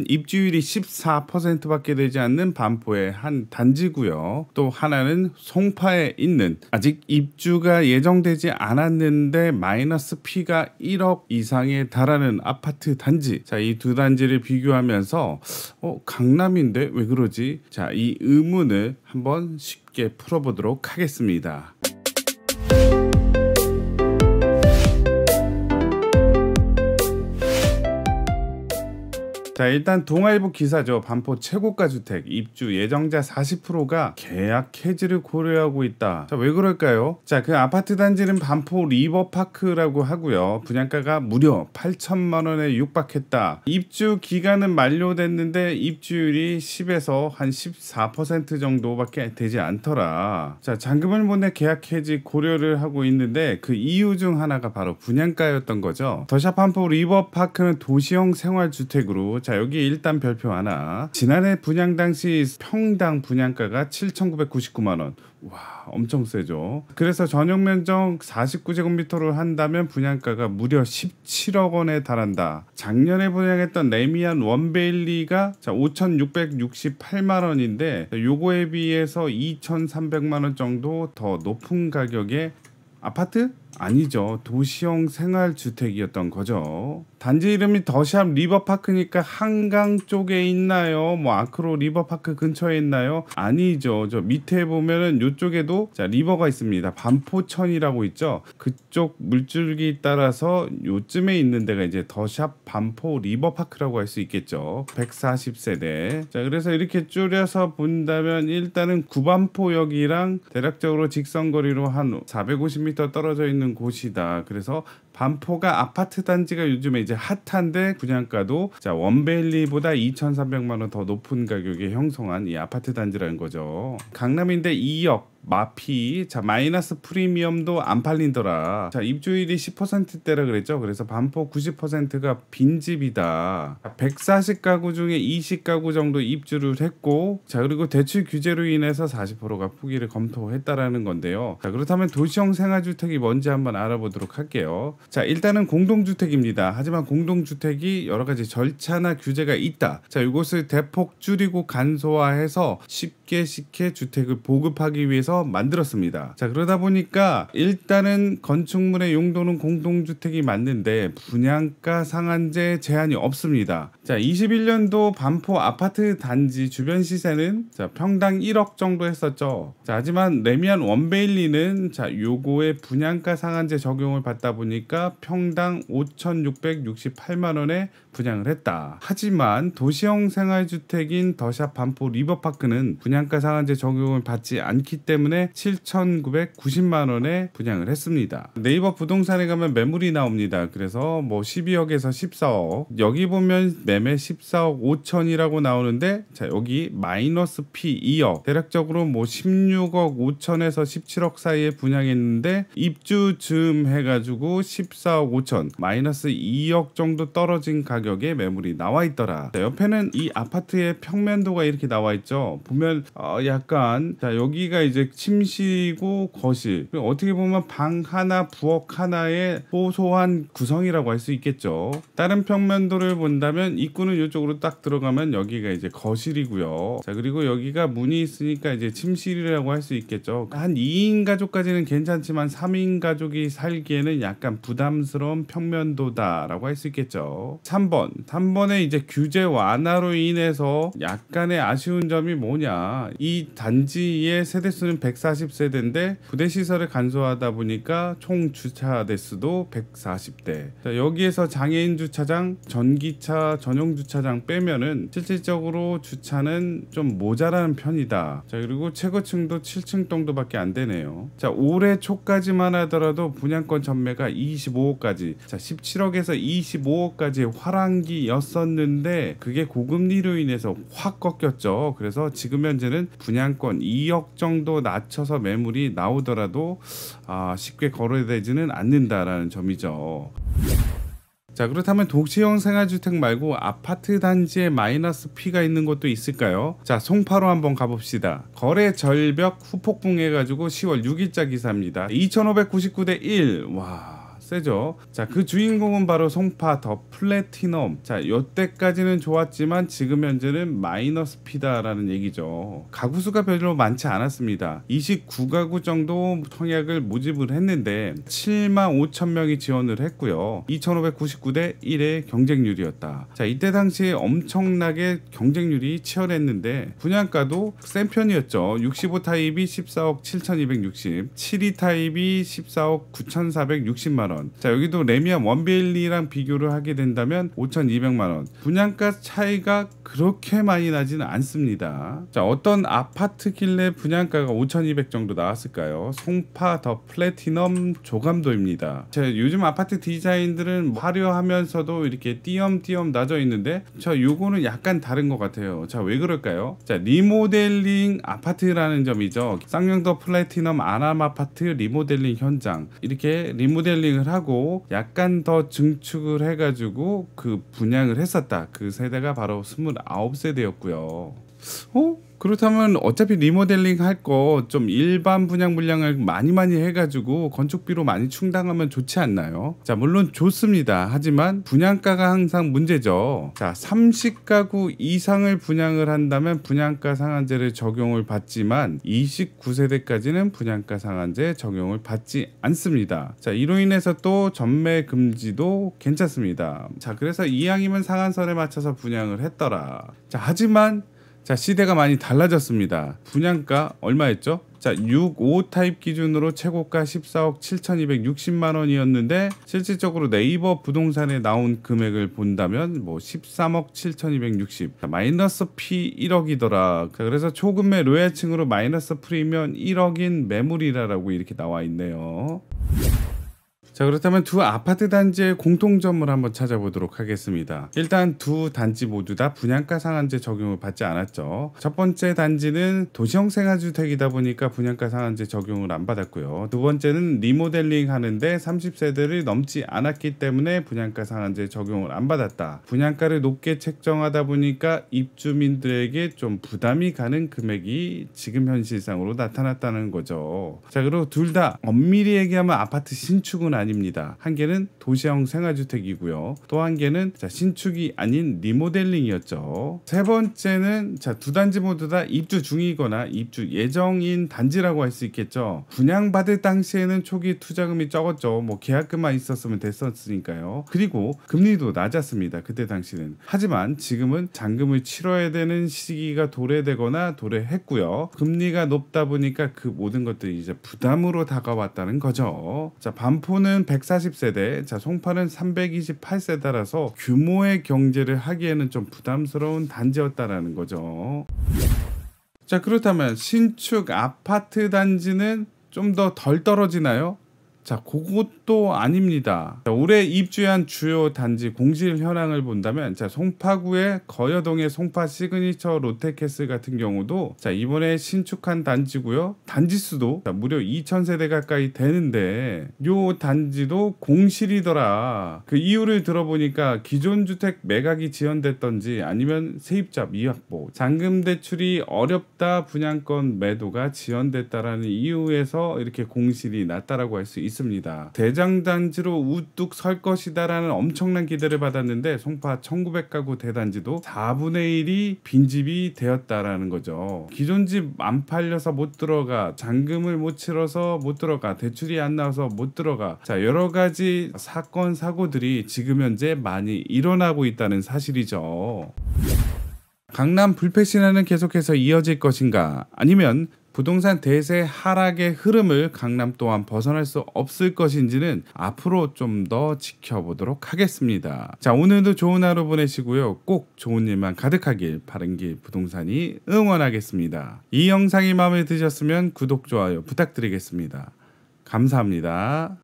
입주율이 14%밖에 되지 않는 반포의 한 단지고요. 또 하나는 송파에 있는 아직 입주가 예정되지 않았는데 마이너스 P가 1억 이상에 달하는 아파트 단지. 자, 이 두 단지를 비교하면서 강남인데 왜 그러지? 자, 이 의문을 한번 쉽게 풀어보도록 하겠습니다. 자, 일단 동아일보 기사죠. 반포 최고가 주택 입주 예정자 40%가 계약 해지를 고려하고 있다. 자, 왜 그럴까요? 자, 그 아파트 단지는 반포 리버파크라고 하고요. 분양가가 무려 8천만 원에 육박했다. 입주 기간은 만료됐는데 입주율이 10에서 한 14% 정도밖에 되지 않더라. 자, 잔금을 못 내 계약 해지 고려를 하고 있는데 그 이유 중 하나가 바로 분양가였던 거죠. 더샵 반포 리버파크는 도시형 생활주택으로, 자, 여기 일단 별표 하나. 지난해 분양 당시 평당 분양가가 7,999만 원. 와, 엄청 세죠. 그래서 전용 면적 49제곱미터를 한다면 분양가가 무려 17억 원에 달한다. 작년에 분양했던 레미안 원베일리가 5,668만 원인데 요거에 비해서 2,300만 원 정도 더 높은 가격에 아파트? 아니죠. 도시형 생활주택이었던 거죠. 단지 이름이 더샵 리버파크니까 한강 쪽에 있나요? 뭐 아크로 리버파크 근처에 있나요? 아니죠. 저 밑에 보면은 이쪽에도 리버가 있습니다. 반포천이라고 있죠. 그쪽 물줄기 따라서 요쯤에 있는 데가 이제 더샵 반포 리버파크라고 할 수 있겠죠. 140세대. 자, 그래서 이렇게 줄여서 본다면 일단은 구반포역이랑 대략적으로 직선거리로 한 450m 떨어져 있는 곳이다. 그래서 반포가 아파트 단지가 요즘에 이제 핫한데 분양가도 원베일리보다 2,300만 원 더 높은 가격에 형성한 이 아파트 단지라는 거죠. 강남인데 2억 마피. 자, 마이너스 프리미엄도 안 팔린더라. 자, 입주율이 10%대라 그랬죠. 그래서 반포 90%가 빈집이다. 140가구 중에 20가구 정도 입주를 했고, 자, 그리고 대출 규제로 인해서 40%가 포기를 검토했다라는 건데요. 자, 그렇다면 도시형 생활주택이 뭔지 한번 알아보도록 할게요. 자, 일단은 공동주택입니다. 하지만 공동주택이 여러 가지 절차나 규제가 있다. 자, 이것을 대폭 줄이고 간소화해서 쉽게 주택을 보급하기 위해서 만들었습니다. 자, 그러다 보니까 일단은 건축물의 용도는 공동주택이 맞는데 분양가 상한제 제한이 없습니다. 자, 21년도 반포 아파트 단지 주변 시세는 평당 1억 정도 했었죠. 자, 하지만 레미안 원베일리는 요거에 분양가 상한제 적용을 받다 보니까 평당 5,668만 원에 분양을 했다. 하지만 도시형 생활주택인 더샵 반포 리버파크는 분양가 상한제 적용을 받지 않기 때문에 7,990만 원에 분양을 했습니다. 네이버 부동산에 가면 매물이 나옵니다. 그래서 뭐 12억에서 14억, 여기 보면 매매 14억 5천이라고 나오는데, 자, 여기 마이너스 P 2억, 대략적으로 뭐 16억 5천에서 17억 사이에 분양했는데 입주 즈음 해가지고 14억 5천, 마이너스 2억 정도 떨어진 가격에 매물이 나와 있더라. 자, 옆에는 이 아파트의 평면도가 이렇게 나와 있죠. 보면 약간, 자, 여기가 이제 침실이고 거실, 어떻게 보면 방 하나 부엌 하나의 소소한 구성이라고 할 수 있겠죠. 다른 평면도를 본다면 입구는 이쪽으로 딱 들어가면 여기가 이제 거실이고요. 자, 그리고 여기가 문이 있으니까 이제 침실이라고 할 수 있겠죠. 한 2인 가족까지는 괜찮지만 3인 가족이 살기에는 약간 부담스러운 평면도다라고 할 수 있겠죠. 3번에 이제 규제 완화로 인해서 약간의 아쉬운 점이 뭐냐, 이 단지의 세대수는 140세대인데 부대시설을 간소화하다 보니까 총 주차 대수도 140대. 자, 여기에서 장애인 주차장, 전기차 전용 주차장 빼면은 실질적으로 주차는 좀 모자라는 편이다. 자, 그리고 최고층도 7층 정도밖에 안 되네요. 자, 올해 초까지만 하더라도 분양권 전매가 25억까지, 자, 17억에서 25억까지 화랑기였었는데 그게 고금리로 인해서 확 꺾였죠. 그래서 지금 현재는 분양권 2억 정도 낮춰서 매물이 나오더라도 쉽게 거래되지는 않는다라는 점이죠. 자, 그렇다면 도시형 생활주택 말고 아파트 단지에 마이너스 P가 있는 곳도 있을까요? 자, 송파로 한번 가봅시다. 거래 절벽 후폭풍 해가지고 10월 6일자 기사입니다. 2599대 1. 와, 세죠. 자, 그 주인공은 바로 송파 더 플래티넘. 자, 요때까지는 좋았지만 지금 현재는 마이너스 P다라는 얘기죠. 가구 수가 별로 많지 않았습니다. 29가구 정도 청약을 모집을 했는데 7만 5천 명이 지원을 했고요. 2,599대 1의 경쟁률이었다. 자, 이때 당시에 엄청나게 경쟁률이 치열했는데 분양가도 센 편이었죠. 65 타입이 14억 7,260, 72 타입이 14억 9,460만원. 자, 여기도 레미안 원베일리랑 비교를 하게 된다면 5,200만원. 분양가 차이가 그렇게 많이 나지는 않습니다. 자, 어떤 아파트길래 분양가가 5,200 정도 나왔을까요? 송파 더 플래티넘 조감도입니다. 자, 요즘 아파트 디자인들은 화려하면서도 이렇게 띄엄띄엄 나져 있는데 자, 요거는 약간 다른 것 같아요. 자, 왜 그럴까요? 자, 리모델링 아파트라는 점이죠. 쌍용더 플래티넘 아남 아파트 리모델링 현장, 이렇게 리모델링을 하고 약간 더 증축을 해가지고 그 분양을 했었다. 그 세대가 바로 29세대였고요. 그렇다면 어차피 리모델링 할 거 좀 일반 분양 물량을 많이 해가지고 건축비로 많이 충당하면 좋지 않나요? 자, 물론 좋습니다. 하지만 분양가가 항상 문제죠. 자, 30가구 이상을 분양을 한다면 분양가 상한제를 적용을 받지만 29세대까지는 분양가 상한제 적용을 받지 않습니다. 자, 이로 인해서 또 전매 금지도 괜찮습니다. 자, 그래서 이왕이면 상한선에 맞춰서 분양을 했더라. 자, 하지만 자, 시대가 많이 달라졌습니다. 분양가 얼마였죠? 자, 65 타입 기준으로 최고가 14억 7,260만 원이었는데 실질적으로 네이버 부동산에 나온 금액을 본다면 뭐 13억 7,260, 자, 마이너스 P 1억이더라. 자, 그래서 초급매 로얄층으로 마이너스 풀이면 1억인 매물이라고 이렇게 나와 있네요. 자, 그렇다면 두 아파트 단지의 공통점을 한번 찾아보도록 하겠습니다. 일단 두 단지 모두 다 분양가 상한제 적용을 받지 않았죠. 첫 번째 단지는 도시형 생활주택이다 보니까 분양가 상한제 적용을 안 받았고요. 두 번째는 리모델링 하는데 30세대를 넘지 않았기 때문에 분양가 상한제 적용을 안 받았다. 분양가를 높게 책정하다 보니까 입주민들에게 좀 부담이 가는 금액이 지금 현실상으로 나타났다는 거죠. 자, 그리고 둘 다 엄밀히 얘기하면 아파트 신축은 아닙니다. 한 개는 도시형 생활주택이고요. 또 한 개는 자, 신축이 아닌 리모델링이었죠. 세 번째는 자, 두 단지 모두 다 입주 중이거나 입주 예정인 단지라고 할 수 있겠죠. 분양받을 당시에는 초기 투자금이 적었죠. 뭐 계약금만 있었으면 됐었으니까요. 그리고 금리도 낮았습니다. 그때 당시는. 하지만 지금은 잔금을 치러야 되는 시기가 도래되거나 도래했고요. 금리가 높다 보니까 그 모든 것들이 이제 부담으로 다가왔다는 거죠. 자, 반포는 140세대, 자, 송파는 328세대라서 규모의 경제를 하기에는 좀 부담스러운 단지였다라는 거죠. 자, 그렇다면 신축 아파트 단지는 좀 더 덜 떨어지나요? 자, 그것도 아닙니다. 자, 올해 입주한 주요 단지 공실 현황을 본다면 자, 송파구의 거여동의 송파 시그니처 롯데캐슬 같은 경우도 자, 이번에 신축한 단지고요. 단지 수도 자, 무려 2,000세대 가까이 되는데 요 단지도 공실이더라. 그 이유를 들어보니까 기존 주택 매각이 지연됐던지 아니면 세입자 미확보, 잔금 대출이 어렵다, 분양권 매도가 지연됐다라는 이유에서 이렇게 공실이 났다라고 할 수 있습니다. 대장단지로 우뚝 설 것이다라는 엄청난 기대를 받았는데 송파 1900가구 대단지도 4분의 1이 빈집이 되었다라는 거죠. 기존 집 안 팔려서 못 들어가, 잔금을 못 치러서 못 들어가, 대출이 안 나와서 못 들어가. 자, 여러 가지 사건 사고들이 지금 현재 많이 일어나고 있다는 사실이죠. 강남 불패 신화는 계속해서 이어질 것인가? 아니면 부동산 대세 하락의 흐름을 강남 또한 벗어날 수 없을 것인지는 앞으로 좀 더 지켜보도록 하겠습니다. 자, 오늘도 좋은 하루 보내시고요. 꼭 좋은 일만 가득하길 바른길 부동산이 응원하겠습니다. 이 영상이 마음에 드셨으면 구독, 좋아요 부탁드리겠습니다. 감사합니다.